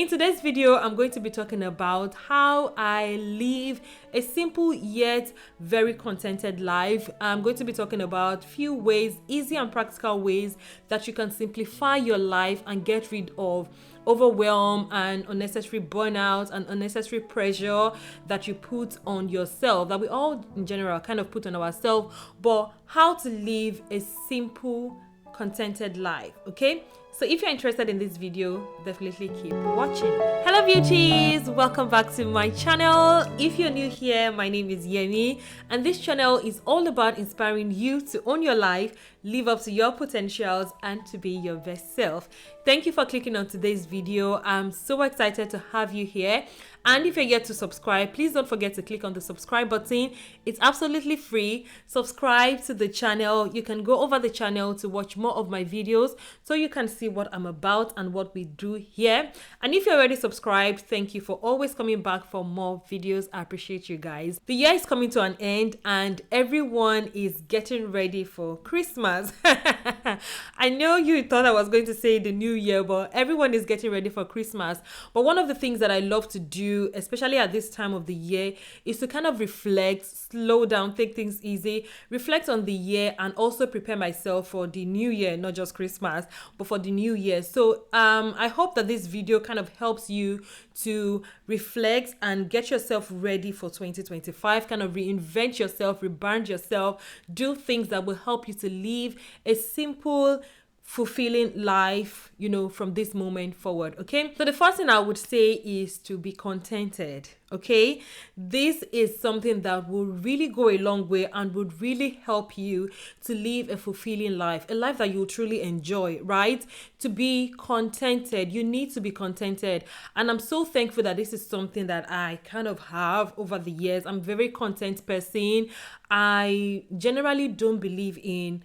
In today's video, I'm going to be talking about how I live a simple yet very contented life. I'm going to be talking about few ways, easy and practical ways that you can simplify your life and get rid of overwhelm and unnecessary burnout and unnecessary pressure that you put on yourself, that we all in general kind of put on ourselves, but how to live a simple, contented life. Okay, so if you're interested in this video, definitely keep watching. Hello beauties, welcome back to my channel. If you're new here, my name is Yemi, and this channel is all about inspiring you to own your life, live up to your potentials, and to be your best self. Thank you for clicking on today's video. I'm so excited to have you here. And if you're yet to subscribe, please don't forget to click on the subscribe button. It's absolutely free. Subscribe to the channel. You can go over the channel to watch more of my videos so you can see what I'm about and what we do here. And if you're already subscribed, thank you for always coming back for more videos. I appreciate you guys. The year is coming to an end and everyone is getting ready for Christmas. I know you thought I was going to say the new year, but everyone is getting ready for Christmas. But one of the things that I love to do, especially at this time of the year, is to kind of reflect, slow down, take things easy, reflect on the year, and also prepare myself for the new year, not just Christmas, but for the new year. So I hope that this video kind of helps you to reflect and get yourself ready for 2025, kind of reinvent yourself, rebrand yourself, do things that will help you to live a simple, fulfilling life, from this moment forward. Okay, so the first thing I would say is to be contented. Okay, this is something that will really go a long way and would really help you to live a fulfilling life, a life that you truly enjoy, right? To be contented, you need to be contented. And I'm so thankful that this is something that I kind of have over the years. I'm a very content person. I generally don't believe in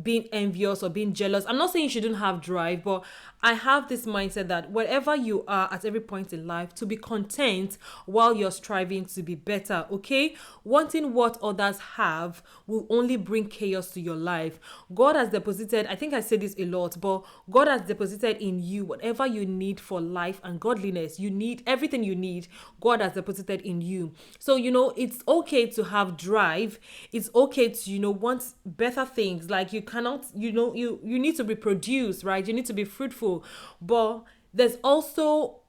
being envious or being jealous. I'm not saying you shouldn't have drive, but I have this mindset that wherever you are at every point in life, to be content while you're striving to be better. Okay, wanting what others have will only bring chaos to your life. God has deposited, I think I say this a lot, but God has deposited in you whatever you need for life and godliness. You need everything you need. God has deposited in you. So it's okay to have drive. It's okay to want better things. Like you cannot, you need to reproduce, right? You need to be fruitful. But there's also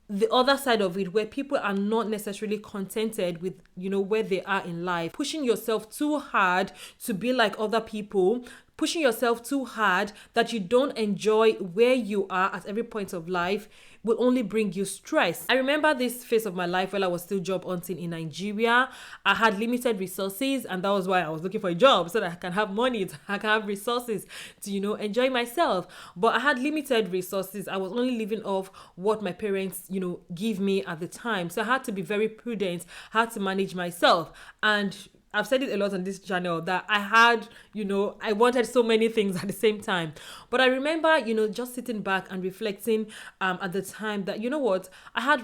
the other side of it where people are not necessarily contented with where they are in life, pushing yourself too hard to be like other people, pushing yourself too hard that you don't enjoy where you are at every point of life will only bring you stress. I remember this phase of my life while I was still job hunting in Nigeria. I had limited resources, and that was why I was looking for a job so that I can have money, I can have resources to enjoy myself. But I had limited resources. I was only living off what my parents give me at the time. So I had to be very prudent, I had to manage myself. And I've said it a lot on this channel that I had, I wanted so many things at the same time. But I remember, just sitting back and reflecting at the time that, what, I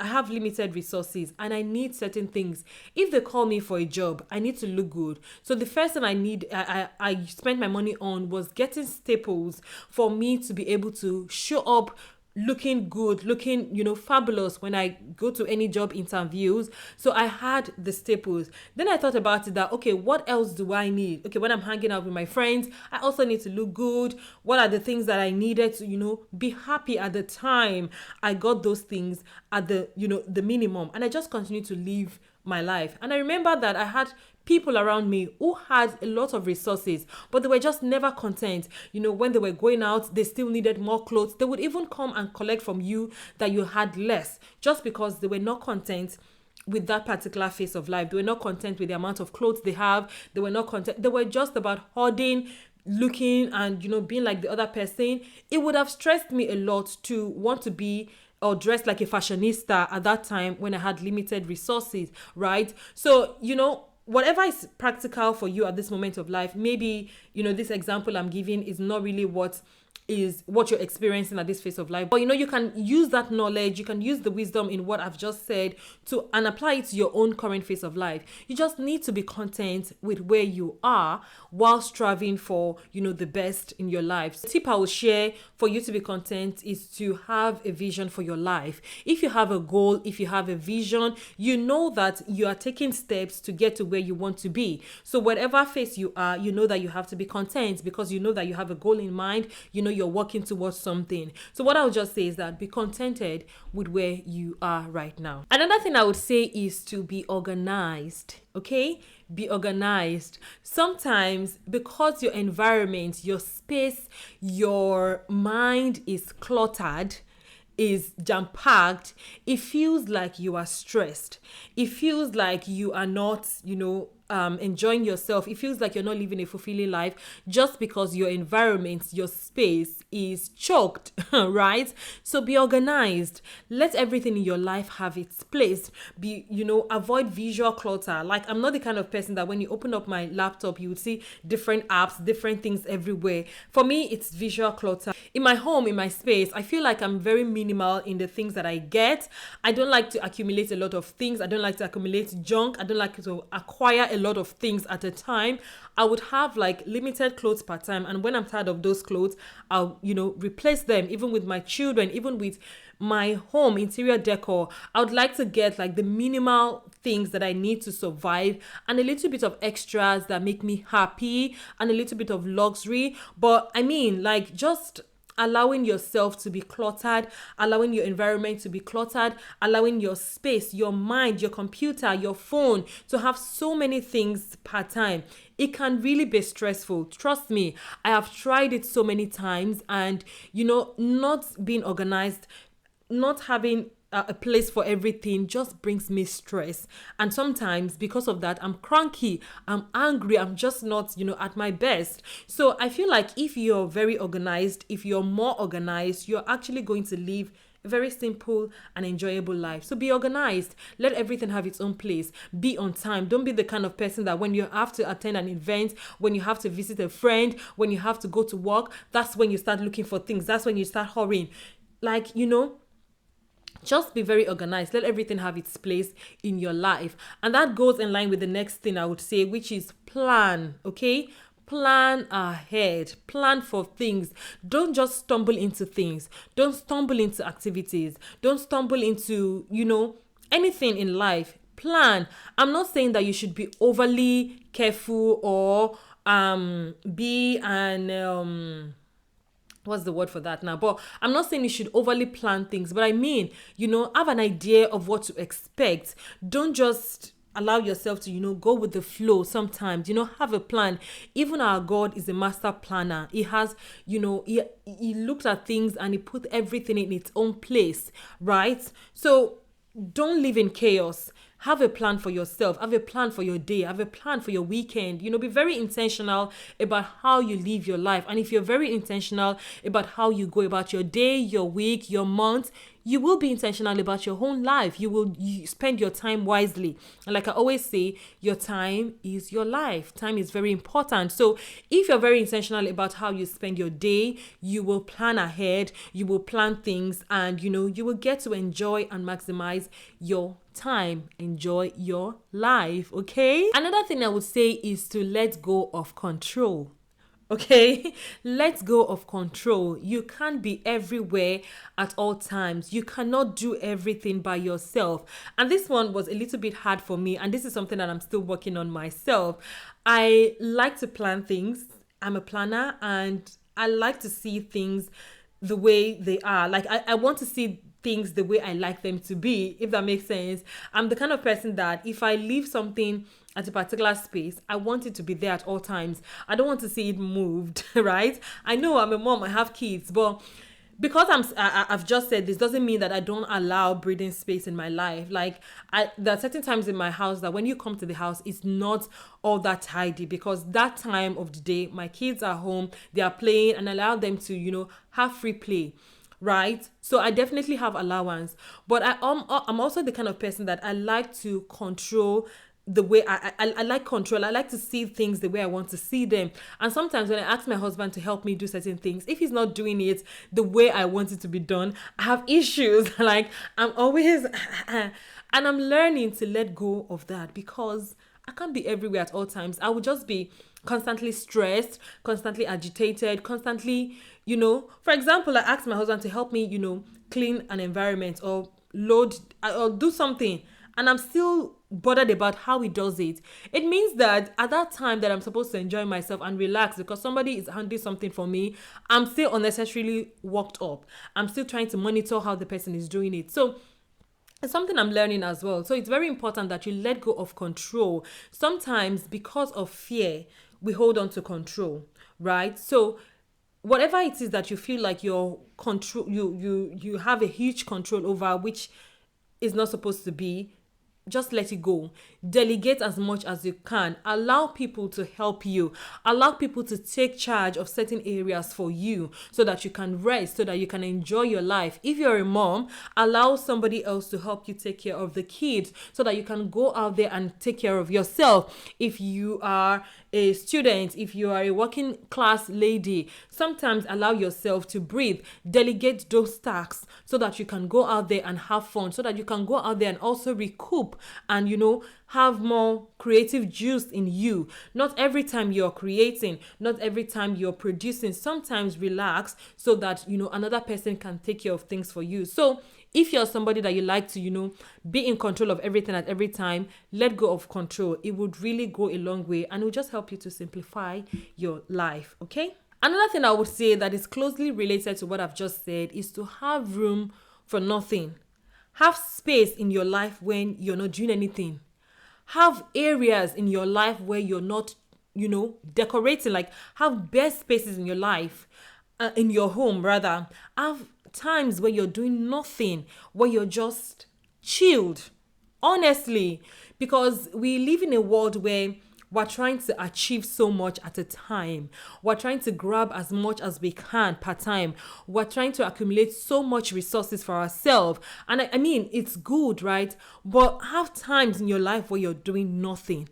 have limited resources and I need certain things. If they call me for a job, I need to look good. So the first thing I spent my money on was getting staples for me to be able to show up looking good, looking, fabulous when I go to any job interviews. So I had the staples. Then I thought about it that, okay, what else do I need? Okay, when I'm hanging out with my friends, I also need to look good. What are the things that I needed to, be happy at the time? I got those things at the, the minimum. And I just continued to live my life. And I remember that I had people around me who had a lot of resources, but they were just never content. When they were going out, they still needed more clothes. They would even come and collect from you that you had less, just because they were not content with that particular phase of life. They were not content with the amount of clothes they have. They were not content. They were just about hoarding, looking and, being like the other person. It would have stressed me a lot to want to be or dressed like a fashionista at that time when I had limited resources, right? So, whatever is practical for you at this moment of life, maybe, this example I'm giving is not really what is what you're experiencing at this phase of life. But you can use that knowledge, you can use the wisdom in what I've just said and apply it to your own current phase of life. You just need to be content with where you are while striving for, the best in your life. The tip I will share for you to be content is to have a vision for your life. If you have a goal, if you have a vision, you know that you are taking steps to get to where you want to be. So whatever phase you are, you know that you have to be content because you know that you have a goal in mind, you're working towards something. So what I would just say is that be contented with where you are right now. Another thing I would say is to be organized, okay? Be organized. Sometimes because your environment, your space, your mind is cluttered, is jam-packed, it feels like you are stressed. It feels like you are not, enjoying yourself. It feels like you're not living a fulfilling life just because your environment, your space is choked, right? So be organized. Let everything in your life have its place. Avoid visual clutter. Like, I'm not the kind of person that when you open up my laptop, you would see different apps, different things everywhere. For me, it's visual clutter. In my home, in my space, I feel like I'm very minimal in the things that I get. I don't like to accumulate a lot of things. I don't like to accumulate junk. I don't like to acquire a lot of things at a time. I would have like limited clothes per time, and when I'm tired of those clothes, I'll replace them. Even with my children, even with my home interior decor, I would like to get like the minimal things that I need to survive and a little bit of extras that make me happy and a little bit of luxury. But I mean, like, just allowing yourself to be cluttered, allowing your environment to be cluttered, allowing your space, your mind, your computer, your phone to have so many things per time. It can really be stressful. Trust me, I have tried it so many times, and not being organized, not having a place for everything just brings me stress. And sometimes because of that, I'm cranky, I'm angry, I'm just not, at my best. So I feel like if you're very organized, if you're more organized, you're actually going to live a very simple and enjoyable life. So be organized. Let everything have its own place. Be on time. Don't be the kind of person that when you have to attend an event, when you have to visit a friend, when you have to go to work, that's when you start looking for things. That's when you start hurrying. Like, just be very organized. Let everything have its place in your life. And that goes in line with the next thing I would say, which is plan, okay? Plan ahead. Plan for things. Don't just stumble into things. Don't stumble into activities. Don't stumble into, anything in life. Plan. I'm not saying that you should be overly careful or be an... what's the word for that now? But I'm not saying you should overly plan things, but I mean, have an idea of what to expect. Don't just allow yourself to, go with the flow sometimes. Have a plan. Even our God is a master planner. He has, he looked at things and he put everything in its own place, right? So don't live in chaos. Have a plan for yourself. Have a plan for your day. Have a plan for your weekend. Be very intentional about how you live your life. And if you're very intentional about how you go about your day, your week, your month, you will be intentional about your own life. You spend your time wisely. And like I always say, your time is your life. Time is very important. So if you're very intentional about how you spend your day, you will plan ahead, you will plan things, and you will get to enjoy and maximize your time. Enjoy your life, okay? Another thing I would say is to let go of control. Okay, let go of control. You can't be everywhere at all times. You cannot do everything by yourself. And this one was a little bit hard for me. And this is something that I'm still working on myself. I like to plan things. I'm a planner and I like to see things the way they are. Like I want to see things the way I like them to be, if that makes sense. I'm the kind of person that if I leave something at a particular space, I want it to be there at all times. I don't want to see it moved, right? I know I'm a mom, I have kids, but because I've just said this doesn't mean that I don't allow breathing space in my life. Like there are certain times in my house that when you come to the house, it's not all that tidy because that time of the day, my kids are home, they are playing, and allow them to, have free play. Right? So I definitely have allowance, but I'm also the kind of person that I like to control the way I like control. I like to see things the way I want to see them. And sometimes when I ask my husband to help me do certain things, if he's not doing it the way I want it to be done, I have issues. Like, I'm always and I'm learning to let go of that, because I can't be everywhere at all times. I would just be constantly stressed, constantly agitated, constantly, for example, I asked my husband to help me, clean an environment or load or do something, and I'm still bothered about how he does it. It means that at that time that I'm supposed to enjoy myself and relax because somebody is handling something for me, I'm still unnecessarily worked up. I'm still trying to monitor how the person is doing it. So it's something I'm learning as well. So it's very important that you let go of control. Sometimes because of fear, we hold on to control, right? So whatever it is that you feel like your control, you have a huge control over, which is not supposed to be, just let it go. Delegate as much as you can. Allow people to help you. Allow people to take charge of certain areas for you so that you can rest, so that you can enjoy your life. If you're a mom, allow somebody else to help you take care of the kids so that you can go out there and take care of yourself. If you are a student, if you are a working class lady, sometimes allow yourself to breathe. Delegate those tasks so that you can go out there and have fun, so that you can go out there and also recoup and, have more creative juice in you. Not every time you're creating, not every time you're producing. Sometimes relax so that, another person can take care of things for you. So if you're somebody that you like to, be in control of everything at every time, let go of control. It would really go a long way, and it will just help you to simplify your life, okay? Another thing I would say that is closely related to what I've just said is to have room for nothing. Have space in your life when you're not doing anything. Have areas in your life where you're not, decorating. Like, have best spaces in your life, in your home rather. Have times where you're doing nothing, where you're just chilled. Honestly, because we live in a world where we're trying to achieve so much at a time. We're trying to grab as much as we can per time. We're trying to accumulate so much resources for ourselves. And I mean, it's good, right? But have times in your life where you're doing nothing.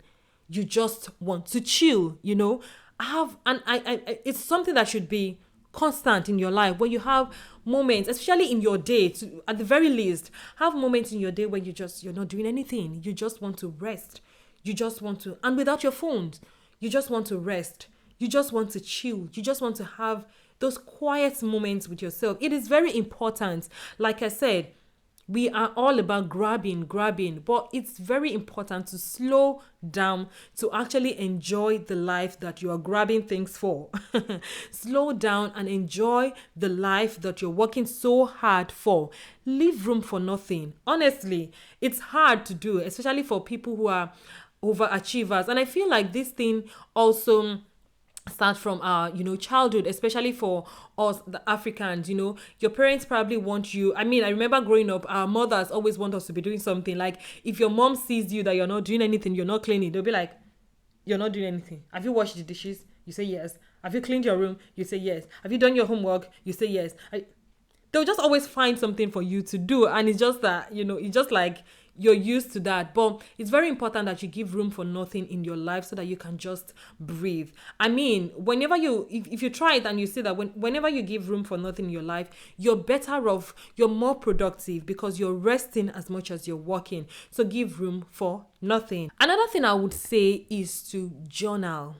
You just want to chill, it's something that should be constant in your life, where you have moments, especially in your day, at the very least, have moments in your day where you're not doing anything. You just want to rest. You just want to, and without your phones, you just want to rest. You just want to chill. You just want to have those quiet moments with yourself. It is very important. Like I said, we are all about grabbing, but it's very important to slow down to actually enjoy the life that you are grabbing things for. Slow down and enjoy the life that you're working so hard for. Leave room for nothing. Honestly, it's hard to do, especially for people who are overachievers. And I feel like this thing also starts from our, childhood, especially for us, the Africans. Your parents probably want you. I mean, I remember growing up, our mothers always want us to be doing something. Like, if your mom sees you that you're not doing anything, you're not cleaning, they'll be like, you're not doing anything. Have you washed the dishes? You say yes. Have you cleaned your room? You say yes. Have you done your homework? You say yes. They'll just always find something for you to do. And it's just that, it's just like you're used to that. But it's very important that you give room for nothing in your life so that you can just breathe. I mean, whenever if you try it and you see that whenever you give room for nothing in your life, you're better off, you're more productive because you're resting as much as you're working. So give room for nothing. Another thing I would say is to journal.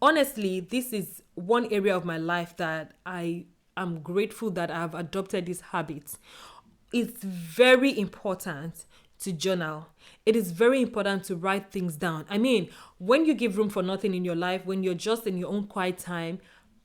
Honestly, this is one area of my life that I am grateful that I've adopted this habit. It's very important to journal. It is very important to write things down. I mean, when you give room for nothing in your life, when you're just in your own quiet time,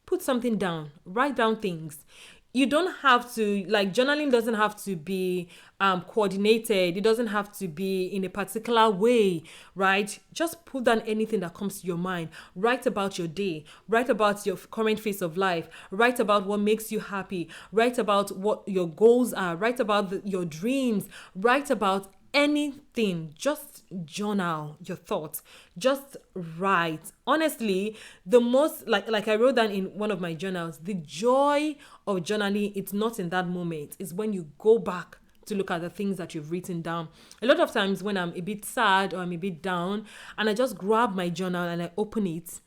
put something down, write down things. You don't have to, journaling doesn't have to be coordinated. It doesn't have to be in a particular way, right? Just put down anything that comes to your mind. Write about your day. Write about your current phase of life. Write about what makes you happy. Write about what your goals are. Write about your dreams. Write about anything. Just journal your thoughts. Just write. Honestly, the most, like I wrote down in one of my journals, the joy of journaling, it's not in that moment. It's when you go back to look at the things that you've written down. A lot of times when I'm a bit sad or I'm a bit down and I just grab my journal and I open it,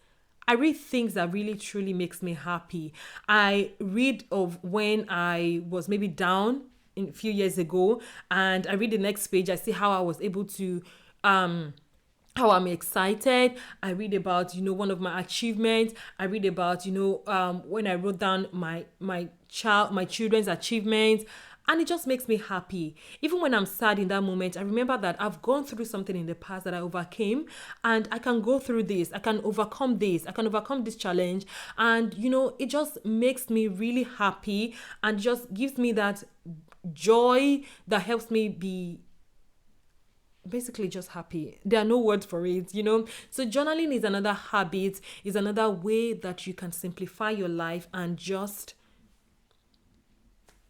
I read things that really truly makes me happy. I read of when I was maybe down a few years ago, and I read the next page. I see how I was able to how I'm excited. I read about, one of my achievements. I read about, when I wrote down my children's achievements. And it just makes me happy. Even when I'm sad in that moment, I remember that I've gone through something in the past that I overcame, and I can go through this. I can overcome this. I can overcome this challenge. And, it just makes me really happy and just gives me that joy that helps me be basically just happy. There are no words for it, So journaling is another habit, is another way that you can simplify your life and just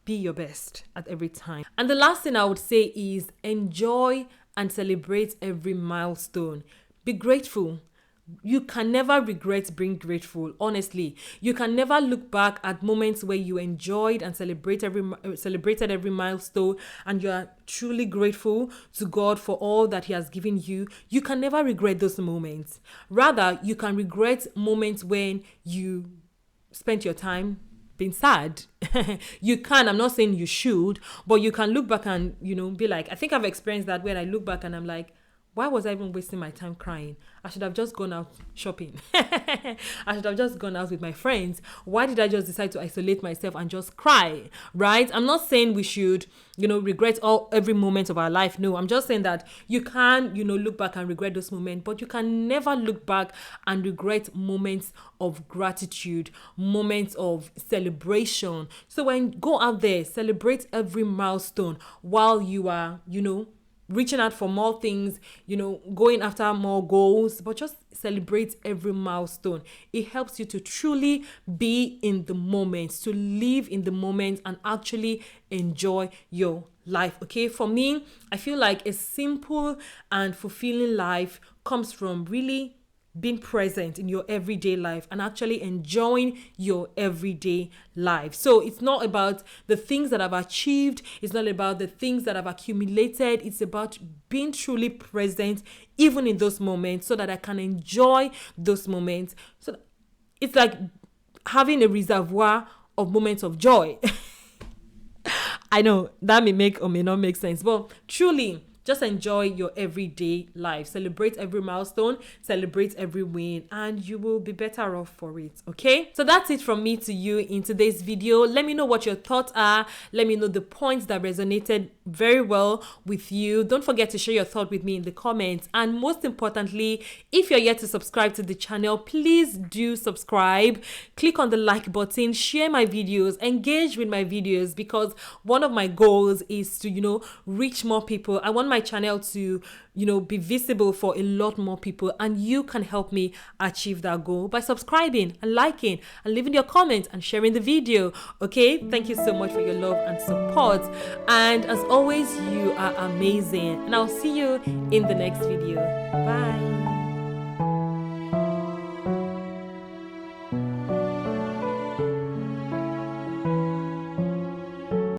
be your best at every time. And the last thing I would say is enjoy and celebrate every milestone. Be grateful. You can never regret being grateful. Honestly, you can never look back at moments where you enjoyed and celebrated every milestone, and you are truly grateful to God for all that He has given you. You can never regret those moments. Rather, you can regret moments when you spent your time being sad. You can, I'm not saying you should, but you can look back and, be like, I think I've experienced that when I look back and I'm like, why was I even wasting my time crying? I should have just gone out shopping. I should have just gone out with my friends. Why did I just decide to isolate myself and just cry, right? I'm not saying we should, regret every moment of our life. No, I'm just saying that you can, look back and regret those moments, but you can never look back and regret moments of gratitude, moments of celebration. So when go out there, celebrate every milestone while you are, reaching out for more things, going after more goals, but just celebrate every milestone. It helps you to truly be in the moment, to live in the moment and actually enjoy your life. Okay, for me, I feel like a simple and fulfilling life comes from really being present in your everyday life and actually enjoying your everyday life. So it's not about the things that I've achieved. It's not about the things that I've accumulated. It's about being truly present even in those moments so that I can enjoy those moments. So it's like having a reservoir of moments of joy. I know that may make or may not make sense, but truly, just enjoy your everyday life. Celebrate every milestone, celebrate every win, and you will be better off for it, okay? So that's it from me to you in today's video. Let me know what your thoughts are. Let me know the points that resonated very well with you. Don't forget to share your thought with me in the comments. And most importantly, if you're yet to subscribe to the channel, please do subscribe. Click on the like button, share my videos, engage with my videos, because one of my goals is to, reach more people. I want my channel to be visible for a lot more people, and you can help me achieve that goal by subscribing and liking and leaving your comments and sharing the video. Okay, thank you so much for your love and support, and as always, you are amazing, and I'll see you in the next video. Bye.